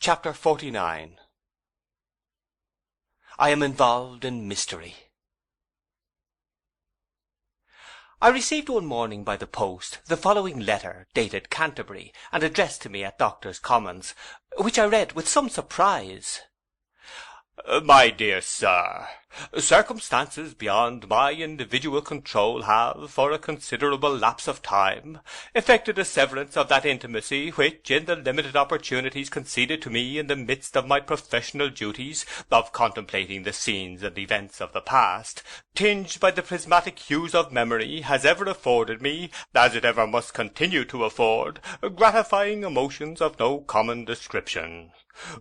Chapter 49. I am involved in mystery. I received one morning by the post the following letter, dated Canterbury, and addressed to me at Doctors' Commons, which I read with some surprise. My dear Sir, circumstances beyond my individual control have, for a considerable lapse of time, effected a severance of that intimacy which, in the limited opportunities conceded to me in the midst of my professional duties, of contemplating the scenes and events of the past, tinged by the prismatic hues of memory, has ever afforded me, as it ever must continue to afford, gratifying emotions of no common description.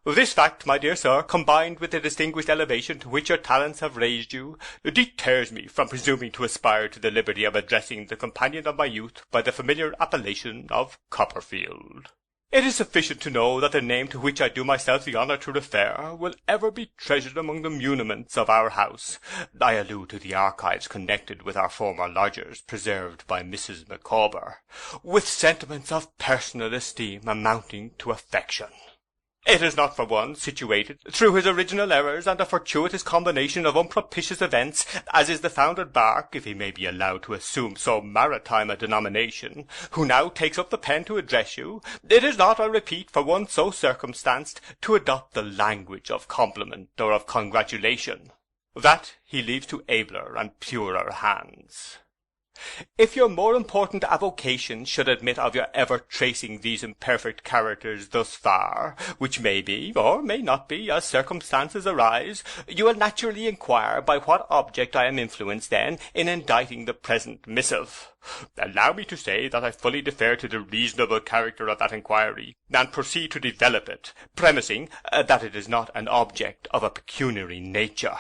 This fact, my dear sir, combined with the distinguished elevation to which your talents have raised you, deters me from presuming to aspire to the liberty of addressing the companion of my youth by the familiar appellation of Copperfield. It is sufficient to know that the name to which I do myself the honour to refer will ever be treasured among the muniments of our house. I allude to the archives connected with our former lodgers, preserved by Mrs. Micawber, with sentiments of personal esteem amounting to affection. It is not for one situated, through his original errors and a fortuitous combination of unpropitious events, as is the founded bark, if he may be allowed to assume so maritime a denomination, who now takes up the pen to address you. It is not, I repeat, for one so circumstanced, to adopt the language of compliment or of congratulation. That he leaves to abler and purer hands. If your more important avocation should admit of your ever tracing these imperfect characters thus far, which may be, or may not be, as circumstances arise, you will naturally inquire by what object I am influenced, then, in inditing the present missive. Allow me to say that I fully defer to the reasonable character of that inquiry, and proceed to develop it, premising that it is not an object of a pecuniary nature.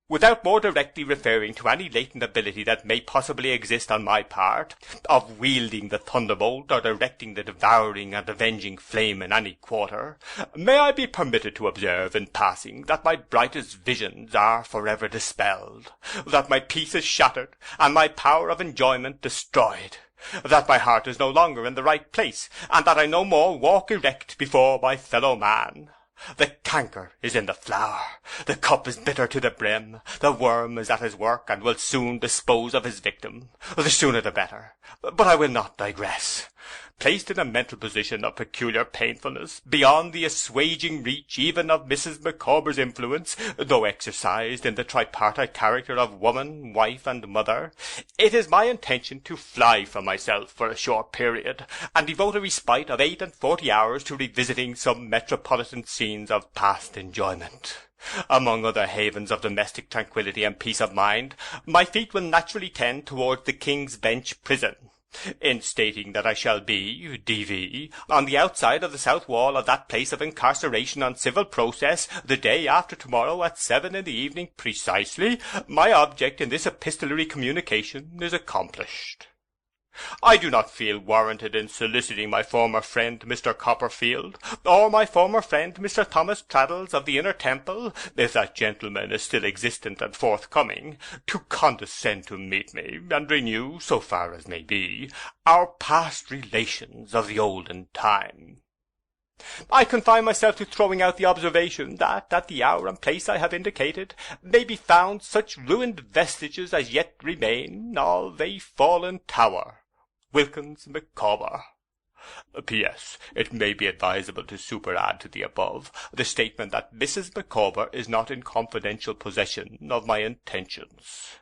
Without more directly referring to any latent ability that may possibly exist on my part, of wielding the thunderbolt or directing the devouring and avenging flame in any quarter, may I be permitted to observe in passing that my brightest visions are forever dispelled, that my peace is shattered, and my power of enjoyment destroyed, that my heart is no longer in the right place, and that I no more walk erect before my fellow man. The canker is in the flower, the cup is bitter to the brim, the worm is at his work, and will soon dispose of his victim. The sooner the better. But I will not digress. Placed in a mental position of peculiar painfulness, beyond the assuaging reach even of Mrs. Micawber's influence, though exercised in the tripartite character of woman, wife, and mother, it is my intention to fly from myself for a short period, and devote a respite of 48 hours to revisiting some metropolitan scenes of past enjoyment. Among other havens of domestic tranquillity and peace of mind, my feet will naturally tend towards the King's Bench prison. In stating that I shall be, D.V., on the outside of the south wall of that place of incarceration on civil process, the day after tomorrow at 7 in the evening precisely, my object in this epistolary communication is accomplished. I do not feel warranted in soliciting my former friend Mr. Copperfield, or my former friend Mr. Thomas Traddles of the Inner Temple, if that gentleman is still existent and forthcoming, to condescend to meet me, and renew, so far as may be, our past relations of the olden time. I confine myself to throwing out the observation that, at the hour and place I have indicated, may be found such ruined vestiges as yet remain of a fallen tower. Wilkins Micawber. P.S. It may be advisable to superadd to the above the statement that Mrs. Micawber is not in confidential possession of my intentions.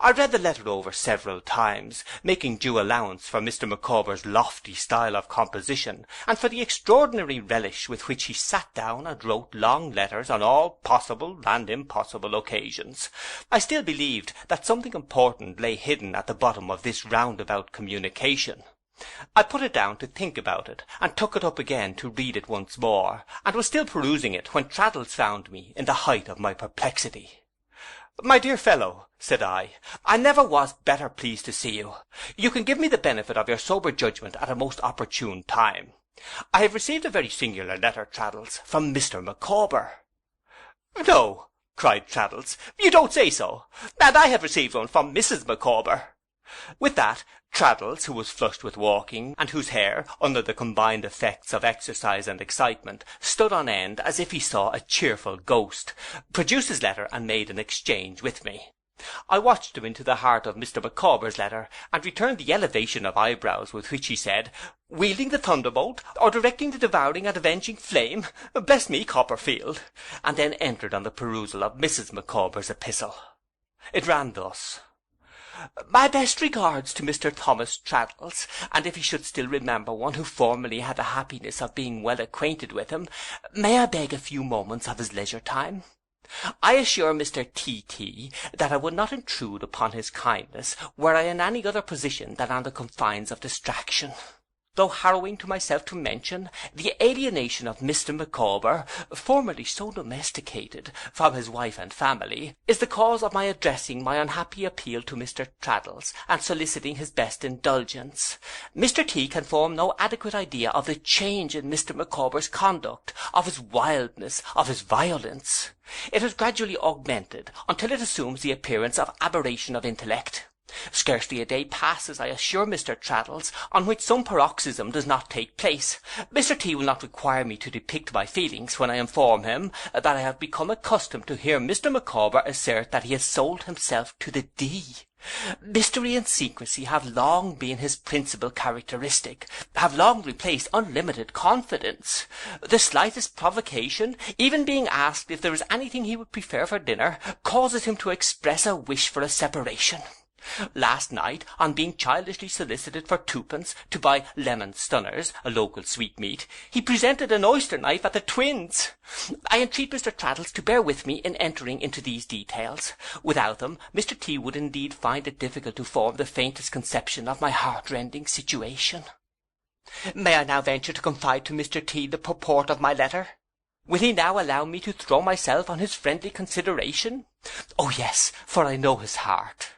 I read the letter over several times, making due allowance for Mr. Micawber's lofty style of composition, and for the extraordinary relish with which he sat down and wrote long letters on all possible and impossible occasions. I still believed that something important lay hidden at the bottom of this roundabout communication. I put it down to think about it, and took it up again to read it once more, and was still perusing it when Traddles found me in the height of my perplexity. "My dear fellow," said I never was better pleased to see you. You can give me the benefit of your sober judgment at a most opportune time. I have received a very singular letter, Traddles, from Mr. Micawber." "No," cried Traddles, "you don't say so! And I have received one from Mrs. Micawber." With that, Traddles, who was flushed with walking, and whose hair, under the combined effects of exercise and excitement, stood on end as if he saw a cheerful ghost, produced his letter and made an exchange with me. I watched him into the heart of Mr. Micawber's letter, and returned the elevation of eyebrows with which he said, "Wielding the thunderbolt, or directing the devouring and avenging flame? Bless me, Copperfield!" and then entered on the perusal of Mrs. Micawber's epistle. It ran thus: "My best regards to Mr. Thomas Traddles, and if he should still remember one who formerly had the happiness of being well acquainted with him, may I beg a few moments of his leisure time? I assure Mr. T.T. that I would not intrude upon his kindness were I in any other position than on the confines of distraction. Though harrowing to myself to mention, the alienation of Mr. Micawber, formerly so domesticated, from his wife and family, is the cause of my addressing my unhappy appeal to Mr. Traddles, and soliciting his best indulgence. Mr. T. can form no adequate idea of the change in Mr. Micawber's conduct, of his wildness, of his violence. It has gradually augmented, until it assumes the appearance of aberration of intellect. Scarcely a day passes, I assure Mr. Traddles, on which some paroxysm does not take place. Mr. T. will not require me to depict my feelings when I inform him that I have become accustomed to hear Mr. Micawber assert that he has sold himself to the D. Mystery and secrecy have long been his principal characteristic, have long replaced unlimited confidence. The slightest provocation, even being asked if there is anything he would prefer for dinner, causes him to express a wish for a separation. Last night, on being childishly solicited for twopence to buy lemon stunners, a local sweetmeat, he presented an oyster knife at the twins. I entreat Mr. Traddles to bear with me in entering into these details. Without them, Mr. T. would indeed find it difficult to form the faintest conception of my heart-rending situation. May I now venture to confide to Mr. T. the purport of my letter? Will he now allow me to throw myself on his friendly consideration? Oh yes, for I know his heart.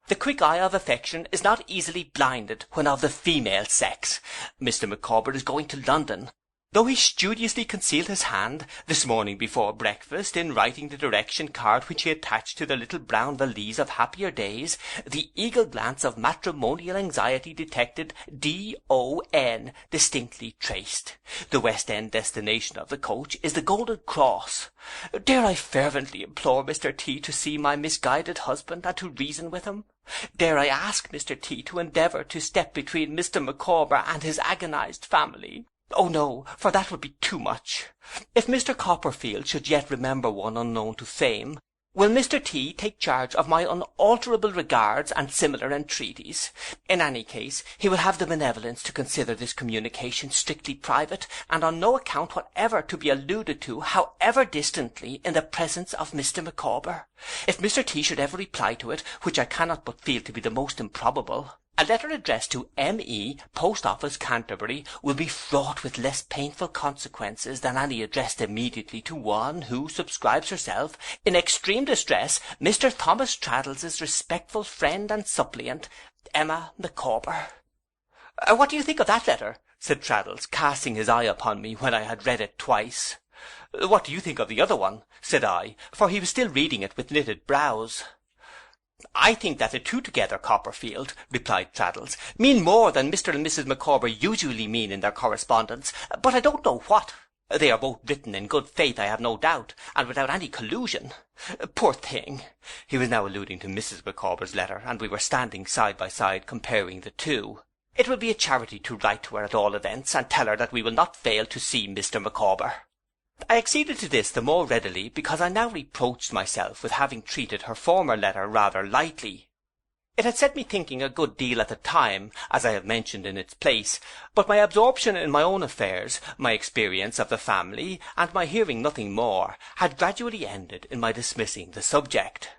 The quick eye of affection is not easily blinded when of the female sex. Mr. Micawber is going to London. Though he studiously concealed his hand, this morning before breakfast, in writing the direction card which he attached to the little brown valise of happier days, the eagle glance of matrimonial anxiety detected D.O.N. distinctly traced. The West End destination of the coach is the Golden Cross. Dare I fervently implore Mr. T. to see my misguided husband, and to reason with him? Dare I ask Mr. T. to endeavour to step between Mr. Micawber and his agonized family? Oh no, for that would be too much. If Mr. Copperfield should yet remember one unknown to fame, will Mr. T. take charge of my unalterable regards and similar entreaties? In any case, he will have the benevolence to consider this communication strictly private, and on no account whatever to be alluded to, however distantly, in the presence of Mr. Micawber. If Mr. T. should ever reply to it, which I cannot but feel to be the most improbable, a letter addressed to M.E., Post Office, Canterbury, will be fraught with less painful consequences than any addressed immediately to one who subscribes herself, in extreme distress, Mr. Thomas Traddles's respectful friend and suppliant, Emma Micawber. What do you think of that letter? Said Traddles, casting his eye upon me when I had read it twice. What do you think of the other one? Said I, for he was still reading it with knitted brows. I think that the two together, Copperfield, replied Traddles, mean more than Mr. and Mrs. Micawber usually mean in their correspondence, but I don't know what. They are both written in good faith, I have no doubt, and without any collusion. Poor thing! He was now alluding to Mrs. Micawber's letter, and we were standing side by side comparing the two. It will be a charity to write to her at all events, and tell her that we will not fail to see Mr. Micawber. I acceded to this the more readily because I now reproached myself with having treated her former letter rather lightly. It had set me thinking a good deal at the time, as I have mentioned in its place, but my absorption in my own affairs, my experience of the family, and my hearing nothing more, had gradually ended in my dismissing the subject.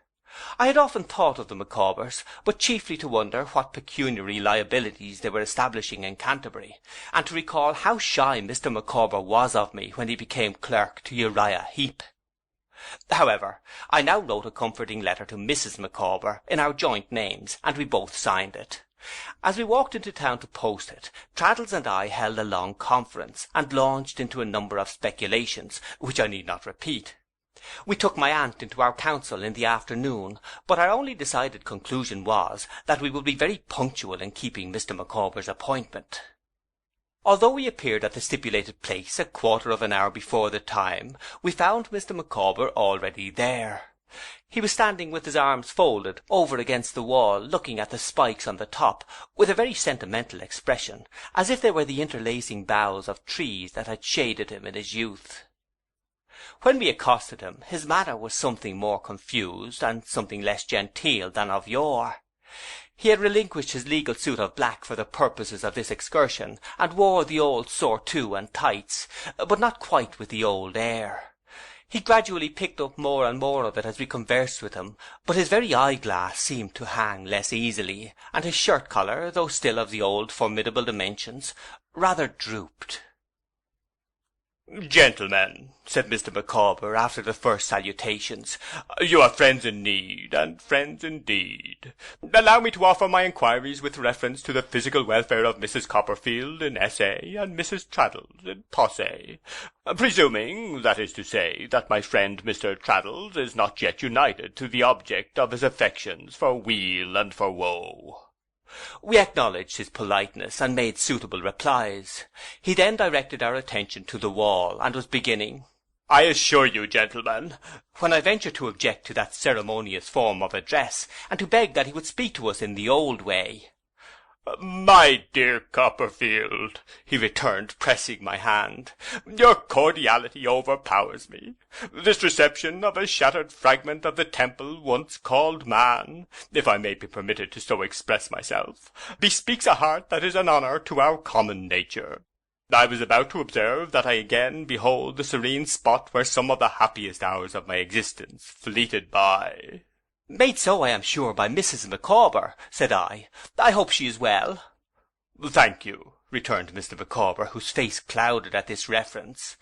I had often thought of the Micawbers, but chiefly to wonder what pecuniary liabilities they were establishing in Canterbury, and to recall how shy Mr. Micawber was of me when he became clerk to Uriah Heep. However, I now wrote a comforting letter to Mrs. Micawber in our joint names, and we both signed it. As we walked into town to post it, Traddles and I held a long conference, and launched into a number of speculations, which I need not repeat. We took my aunt into our council in the afternoon, but our only decided conclusion was that we would be very punctual in keeping Mr. Micawber's appointment. Although we appeared at the stipulated place a quarter of an hour before the time, we found Mr. Micawber already there. He was standing with his arms folded over against the wall, looking at the spikes on the top, with a very sentimental expression, as if they were the interlacing boughs of trees that had shaded him in his youth. When we accosted him, his manner was something more confused, and something less genteel than of yore. He had relinquished his legal suit of black for the purposes of this excursion, and wore the old surtout and tights, but not quite with the old air. He gradually picked up more and more of it as we conversed with him, but his very eyeglass seemed to hang less easily, and his shirt collar, though still of the old formidable dimensions, rather drooped. "Gentlemen," said Mr. Micawber, after the first salutations, "you are friends in need, and friends indeed. Allow me to offer my inquiries with reference to the physical welfare of Mrs. Copperfield in esse, and Mrs. Traddles in posse, presuming, that is to say, that my friend Mr. Traddles is not yet united to the object of his affections for weal and for woe." We acknowledged his politeness, and made suitable replies. He then directed our attention to the wall, and was beginning, "I assure you, gentlemen," when I ventured to object to that ceremonious form of address, and to beg that he would speak to us in the old way. "My dear Copperfield," he returned, pressing my hand, "your cordiality overpowers me. This reception of a shattered fragment of the temple once called man, if I may be permitted to so express myself, bespeaks a heart that is an honour to our common nature. I was about to observe that I again behold the serene spot where some of the happiest hours of my existence fleeted by." "Made so, I am sure, by Mrs. Micawber," said I. "I hope she is well." "Thank you," returned Mr. Micawber, whose face clouded at this reference.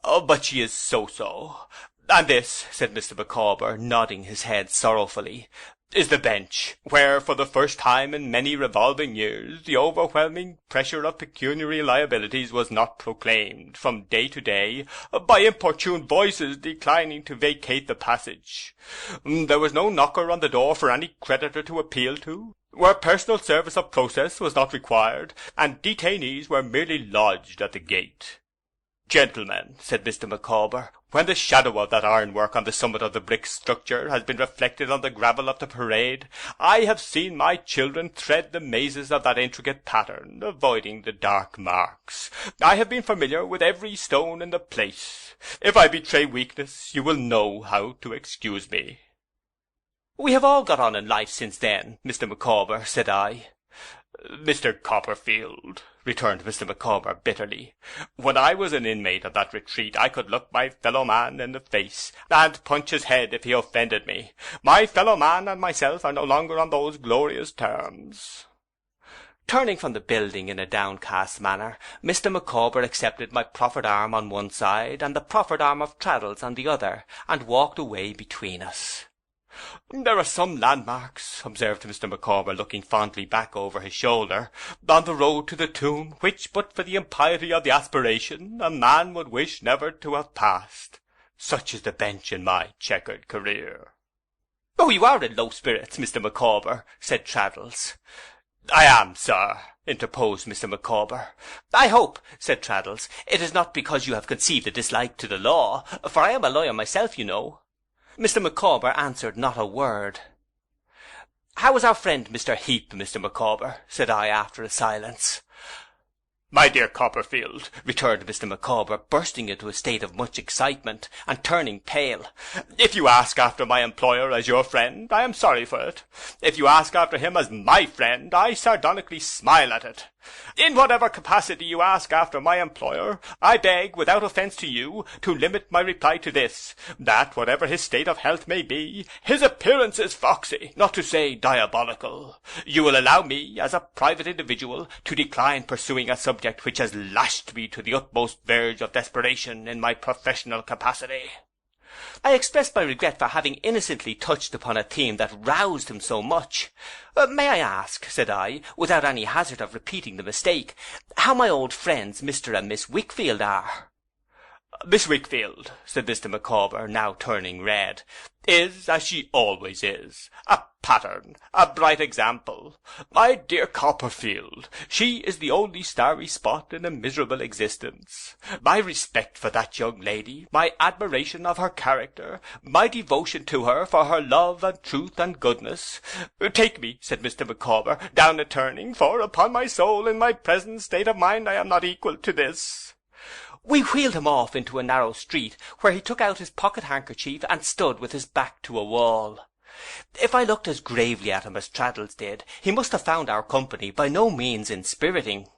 "But she is so-so. And this," said Mr. Micawber, nodding his head sorrowfully, "is the bench, where for the first time in many revolving years the overwhelming pressure of pecuniary liabilities was not proclaimed, from day to day, by importune voices declining to vacate the passage. There was no knocker on the door for any creditor to appeal to, where personal service of process was not required, and detainees were merely lodged at the gate. Gentlemen," said Mr. Micawber, "when the shadow of that ironwork on the summit of the brick structure has been reflected on the gravel of the parade, I have seen my children thread the mazes of that intricate pattern, avoiding the dark marks. I have been familiar with every stone in the place. If I betray weakness, you will know how to excuse me." "We have all got on in life since then, Mr. Micawber," said I. "Mr. Copperfield," returned Mr. Micawber bitterly, "when I was an inmate of that retreat I could look my fellow-man in the face, and punch his head if he offended me. My fellow-man and myself are no longer on those glorious terms." Turning from the building in a downcast manner, Mr. Micawber accepted my proffered arm on one side, and the proffered arm of Traddles on the other, and walked away between us. "There are some landmarks," observed Mr. Micawber, looking fondly back over his shoulder, "on the road to the tomb, which, but for the impiety of the aspiration, a man would wish never to have passed. Such is the bench in my checkered career." "Oh, you are in low spirits, Mr. Micawber," said Traddles. "I am, sir," interposed Mr. Micawber. "I hope," said Traddles, "it is not because you have conceived a dislike to the law, for I am a lawyer myself, you know." Mr. Micawber answered not a word. "How is our friend Mr. Heep, Mr. Micawber?" said I, after a silence. "My dear Copperfield," returned Mr. Micawber, bursting into a state of much excitement, and turning pale, "if you ask after my employer as your friend, I am sorry for it. If you ask after him as my friend, I sardonically smile at it. In whatever capacity you ask after my employer, I beg, without offence to you, to limit my reply to this, that whatever his state of health may be, his appearance is foxy, not to say diabolical. You will allow me, as a private individual, to decline pursuing a subject which has lashed me to the utmost verge of desperation in my professional capacity." I expressed my regret for having innocently touched upon a theme that roused him so much. "May I ask," said I, without any hazard of repeating the mistake, "how my old friends Mr. and Miss Wickfield are?" Miss Wickfield,' said Mr. Micawber, now turning red, "is, as she always is, a pattern, a bright example. My dear Copperfield, she is the only starry spot in a miserable existence. My respect for that young lady, my admiration of her character, my devotion to her for her love and truth and goodness. Take me," said Mr. Micawber, "down a turning, for, upon my soul, in my present state of mind, I am not equal to this." We wheeled him off into a narrow street, where he took out his pocket-handkerchief and stood with his back to a wall. If I looked as gravely at him as Traddles did, he must have found our company by no means inspiriting.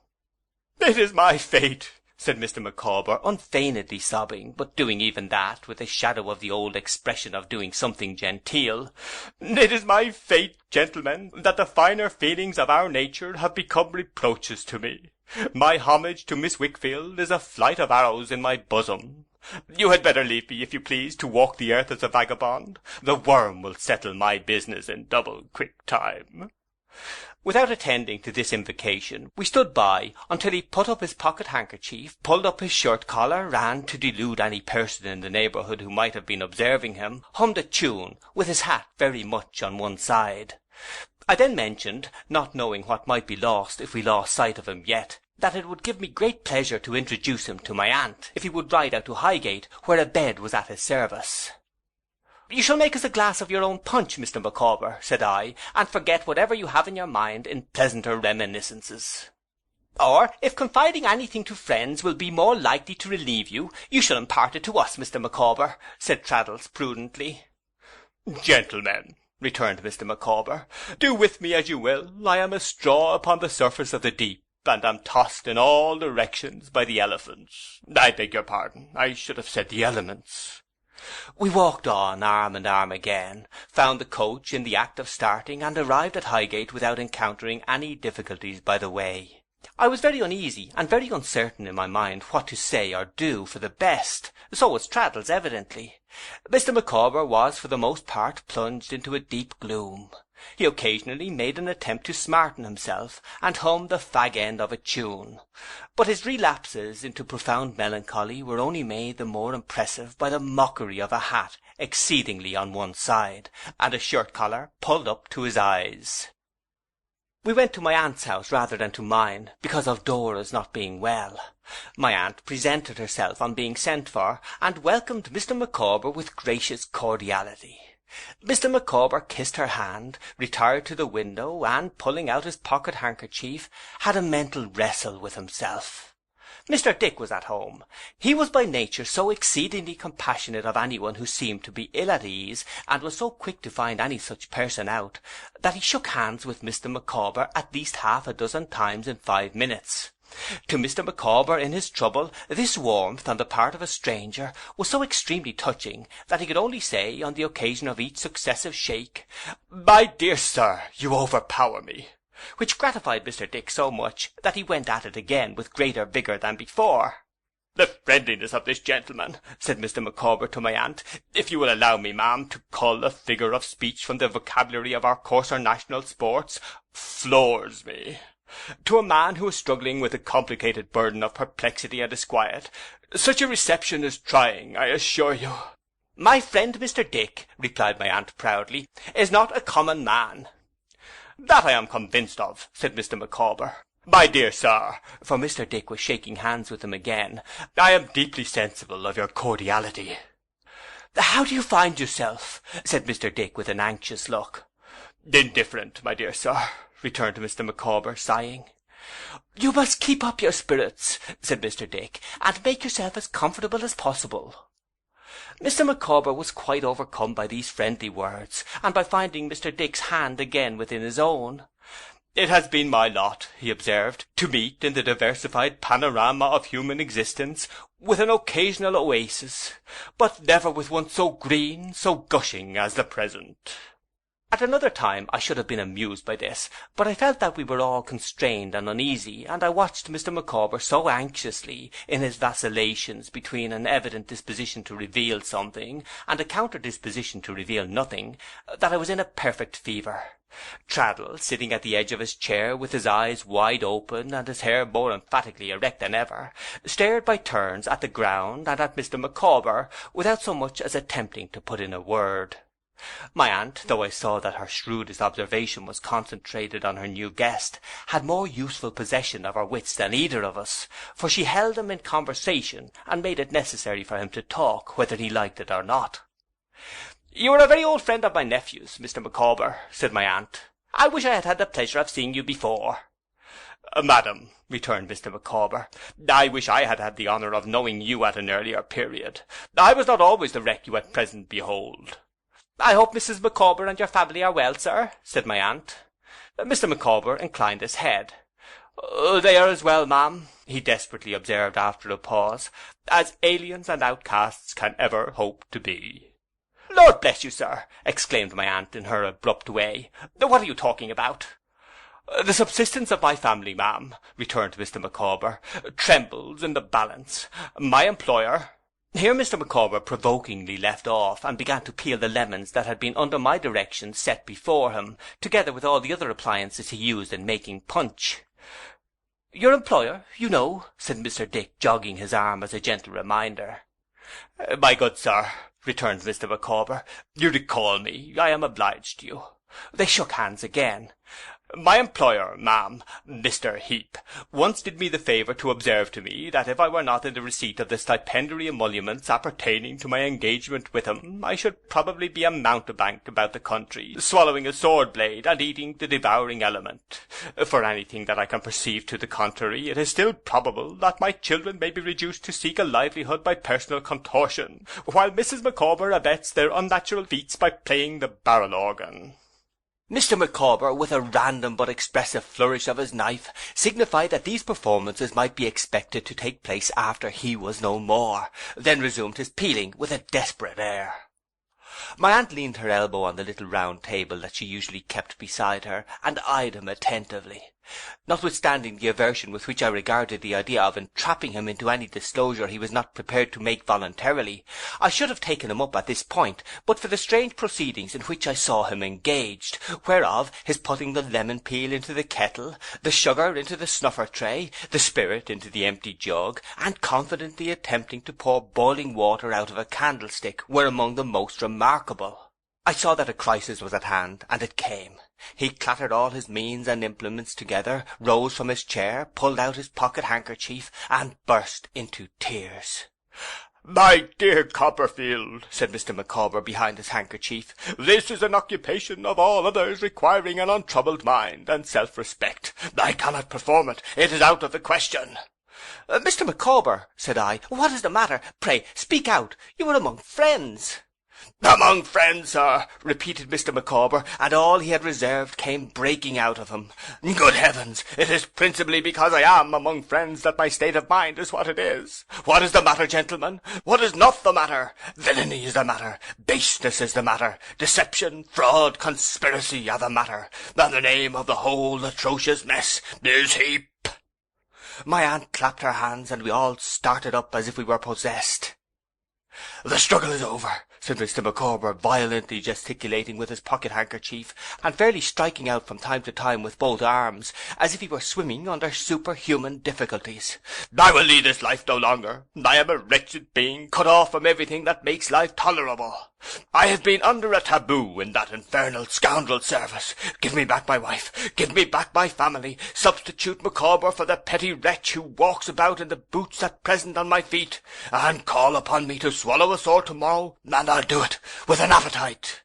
"It is my fate," said Mr. Micawber, unfeignedly sobbing, but doing even that with a shadow of the old expression of doing something genteel. "It is my fate, gentlemen, that the finer feelings of our nature have become reproaches to me. My homage to Miss Wickfield is a flight of arrows in my bosom. You had better leave me, if you please, to walk the earth as a vagabond. The worm will settle my business in double quick time." Without attending to this invocation, we stood by until he put up his pocket-handkerchief, pulled up his shirt-collar, and, to delude any person in the neighbourhood who might have been observing him, hummed a tune, with his hat very much on one side. I then mentioned, not knowing what might be lost if we lost sight of him yet, that it would give me great pleasure to introduce him to my aunt, if he would ride out to Highgate, where a bed was at his service. "You shall make us a glass of your own punch, Mr. Micawber," said I, "and forget whatever you have in your mind in pleasanter reminiscences. Or, if confiding anything to friends will be more likely to relieve you, you shall impart it to us, Mr. Micawber," said Traddles prudently. "Gentlemen," returned Mr. Micawber, "do with me as you will. I am a straw upon the surface of the deep, and am tossed in all directions by the elephants. I beg your pardon, I should have said the elements." We walked on, arm in arm again, found the coach in the act of starting, and arrived at Highgate without encountering any difficulties by the way. I was very uneasy and very uncertain in my mind what to say or do for the best. So was Traddles, evidently. Mr. Micawber was for the most part plunged into a deep gloom. He occasionally made an attempt to smarten himself, and hummed the fag end of a tune. But his relapses into profound melancholy were only made the more impressive by the mockery of a hat exceedingly on one side, and a shirt-collar pulled up to his eyes. We went to my aunt's house rather than to mine, because of Dora's not being well. My aunt presented herself on being sent for, and welcomed Mr. Micawber with gracious cordiality. Mr. Micawber kissed her hand, retired to the window, and, pulling out his pocket-handkerchief, had a mental wrestle with himself. Mr. Dick was at home. He was by nature so exceedingly compassionate of anyone who seemed to be ill at ease, and was so quick to find any such person out, that he shook hands with Mr. Micawber at least half a dozen times in 5 minutes. To Mr. Micawber in his trouble, this warmth on the part of a stranger was so extremely touching that he could only say, on the occasion of each successive shake, "My dear sir, you overpower me," which gratified Mr. Dick so much that he went at it again with greater vigour than before. "The friendliness of this gentleman," said Mr. Micawber to my aunt, "if you will allow me, ma'am, to cull a figure of speech from the vocabulary of our coarser national sports, floors me. To a man who is struggling with a complicated burden of perplexity and disquiet, such a reception is trying, I assure you." "My friend Mr. Dick," replied my aunt proudly, "is not a common man." "That I am convinced of," said Mr. Micawber. "My dear sir," for Mr. Dick was shaking hands with him again, "I am deeply sensible of your cordiality." "How do you find yourself?" said Mr. Dick with an anxious look. "Indifferent, my dear sir," returned Mr. Micawber, sighing. "You must keep up your spirits," said Mr. Dick, "and make yourself as comfortable as possible." Mr. Micawber was quite overcome by these friendly words, and by finding Mr. Dick's hand again within his own. "It has been my lot," he observed, "to meet in the diversified panorama of human existence with an occasional oasis, but never with one so green, so gushing as the present." At another time I should have been amused by this, but I felt that we were all constrained and uneasy, and I watched Mr. Micawber so anxiously in his vacillations between an evident disposition to reveal something and a counter disposition to reveal nothing, that I was in a perfect fever. Traddles, sitting at the edge of his chair with his eyes wide open and his hair more emphatically erect than ever, stared by turns at the ground and at Mr. Micawber without so much as attempting to put in a word. My aunt, though I saw that her shrewdest observation was concentrated on her new guest, had more useful possession of her wits than either of us, for she held him in conversation and made it necessary for him to talk, whether he liked it or not. "You are a very old friend of my nephew's, Mr. Micawber," said my aunt. "I wish I had had the pleasure of seeing you before." "Madam," returned Mr. Micawber, "I wish I had had the honour of knowing you at an earlier period. I was not always the wreck you at present behold." "I hope Mrs. Micawber and your family are well, sir," said my aunt. Mr. Micawber inclined his head. "They are as well, ma'am," he desperately observed after a pause, "as aliens and outcasts can ever hope to be." "Lord bless you, sir!" exclaimed my aunt in her abrupt way. "What are you talking about?" "The subsistence of my family, ma'am," returned Mr. Micawber, "trembles in the balance. My employer—" Here Mr. Micawber provokingly left off, and began to peel the lemons that had been under my directions set before him, together with all the other appliances he used in making punch. "Your employer, you know," said Mr. Dick, jogging his arm as a gentle reminder. "My good sir," returned Mr. Micawber, "you recall me. I am obliged to you." They shook hands again. "My employer, ma'am, Mr. Heep, once did me the favour to observe to me that if I were not in the receipt of the stipendiary emoluments appertaining to my engagement with him, I should probably be a mountebank about the country, swallowing a sword blade and eating the devouring element. For anything that I can perceive to the contrary, it is still probable that my children may be reduced to seek a livelihood by personal contortion, while Mrs. Micawber abets their unnatural feats by playing the barrel organ." Mr. Micawber, with a random but expressive flourish of his knife, signified that these performances might be expected to take place after he was no more, then resumed his peeling with a desperate air. My aunt leaned her elbow on the little round table that she usually kept beside her, and eyed him attentively. Notwithstanding the aversion with which I regarded the idea of entrapping him into any disclosure he was not prepared to make voluntarily, I should have taken him up at this point, but for the strange proceedings in which I saw him engaged, whereof his putting the lemon peel into the kettle, the sugar into the snuffer tray, the spirit into the empty jug, and confidently attempting to pour boiling water out of a candlestick, were among the most remarkable. I saw that a crisis was at hand, and it came. He clattered all his means and implements together, rose from his chair, pulled out his pocket-handkerchief, and burst into tears. "My dear Copperfield," said Mr. Micawber behind his handkerchief, "this is an occupation of all others requiring an untroubled mind and self-respect. I cannot perform it. It is out of the question." "Mr. Micawber," said I, "what is the matter? Pray, speak out. You are among friends." "Among friends, sir," repeated Mr. Micawber, and all he had reserved came breaking out of him. "Good heavens! It is principally because I am among friends that my state of mind is what it is. What is the matter, gentlemen? What is not the matter? Villainy is the matter. Baseness is the matter. Deception, fraud, conspiracy are the matter. And the name of the whole atrocious mess is Heep." My aunt clapped her hands, and we all started up as if we were possessed. "The struggle is over," said Mr. Micawber, violently gesticulating with his pocket-handkerchief, and fairly striking out from time to time with both arms, as if he were swimming under superhuman difficulties. "I will lead this life no longer. I am a wretched being, cut off from everything that makes life tolerable. I have been under a taboo in that infernal scoundrel's service. Give me back my wife. Give me back my family. Substitute Micawber for the petty wretch who walks about in the boots at present on my feet, and call upon me to swallow a sword tomorrow, and I'll do it with an appetite."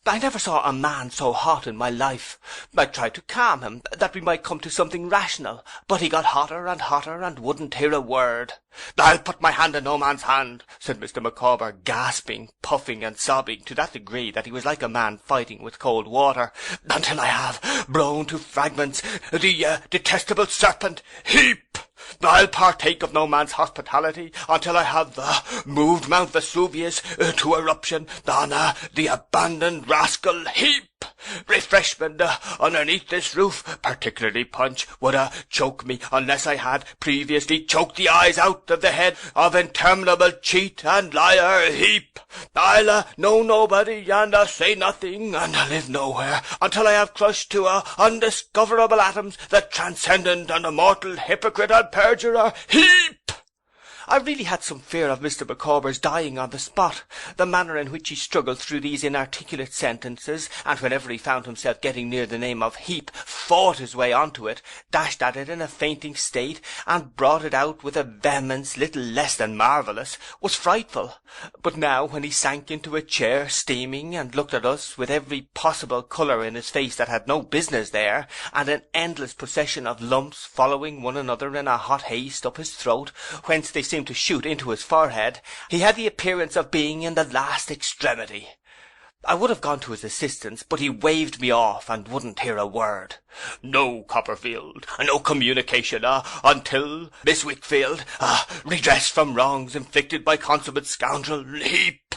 I never saw a man so hot in my life. I tried to calm him, that we might come to something rational, but he got hotter and wouldn't hear a word. "I'll put my hand in no man's hand," said Mr. Micawber, gasping, puffing, and sobbing to that degree that he was like a man fighting with cold water, "until I have blown to fragments the detestable serpent Heep. I'll partake of no man's hospitality until I have moved Mount Vesuvius to eruption on the abandoned rascal Heep." Refreshment underneath this roof, particularly punch, would choke me unless I had previously choked the eyes out of the head of interminable cheat and liar heap. I'll know nobody, and say nothing, and live nowhere, until I have crushed to undiscoverable atoms the transcendent and immortal hypocrite and perjurer heap. I really had some fear of Mr. Micawber's dying on the spot. The manner in which he struggled through these inarticulate sentences, and whenever he found himself getting near the name of heap, fought his way onto it, dashed at it in a fainting state, and brought it out with a vehemence little less than marvellous, was frightful. But now, when he sank into a chair, steaming, and looked at us with every possible colour in his face that had no business there, and an endless procession of lumps following one another in a hot haste up his throat, whence they seemed to shoot into his forehead, he had the appearance of being in the last extremity. I would have gone to his assistance, but he waved me off, and wouldn't hear a word. No, Copperfield, no communication, until Miss Wickfield, redressed from wrongs inflicted by consummate scoundrel Heap.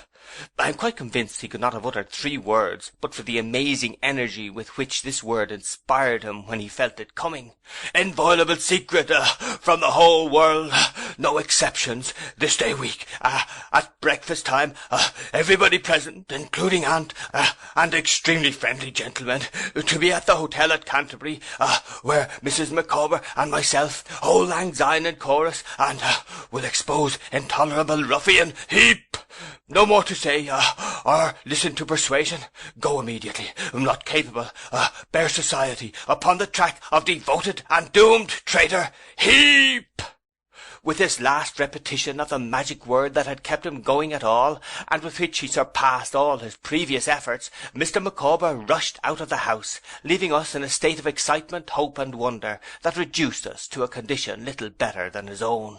I am quite convinced he could not have uttered 3 words, but for the amazing energy with which this word inspired him when he felt it coming. Inviolable secret from the whole world, no exceptions, this day week, at breakfast time, everybody present, including aunt, and extremely friendly gentlemen, to be at the hotel at Canterbury, where Mrs. Micawber and myself, whole lang syne in chorus, and will expose intolerable ruffian Heap. No more to say, or listen to persuasion. Go immediately. Not capable. Bear society upon the track of devoted and doomed traitor Heap. With this last repetition of the magic word that had kept him going at all, and with which he surpassed all his previous efforts, Mr. Micawber rushed out of the house, leaving us in a state of excitement, hope, and wonder that reduced us to a condition little better than his own.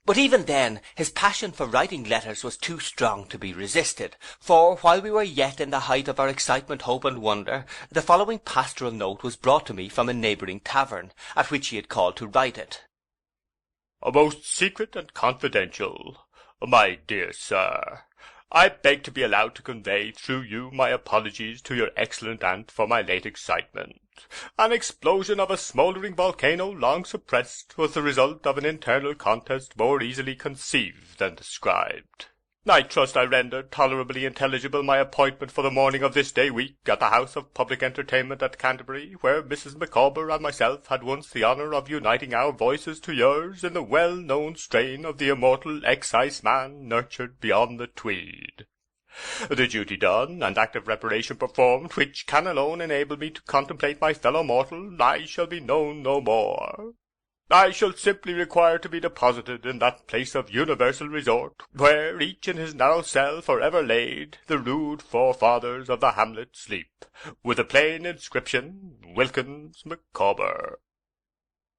But even then his passion for writing letters was too strong to be resisted, for while we were yet in the height of our excitement, hope, and wonder, the following pastoral note was brought to me from a neighbouring tavern, at which he had called to write it. A most secret and confidential. My dear sir, I beg to be allowed to convey through you my apologies to your excellent aunt for my late excitement. An explosion of a smouldering volcano long suppressed was the result of an internal contest more easily conceived than described. I trust I rendered tolerably intelligible my appointment for the morning of this day week at the house of public entertainment at Canterbury, where Mrs. Micawber and myself had once the honour of uniting our voices to yours in the well-known strain of the immortal exciseman nurtured beyond the Tweed. The duty done, and act of reparation performed, which can alone enable me to contemplate my fellow mortal, I shall be known no more. I shall simply require to be deposited in that place of universal resort, where each in his narrow cell for ever laid, the rude forefathers of the hamlet sleep, with a plain inscription, Wilkins Micawber.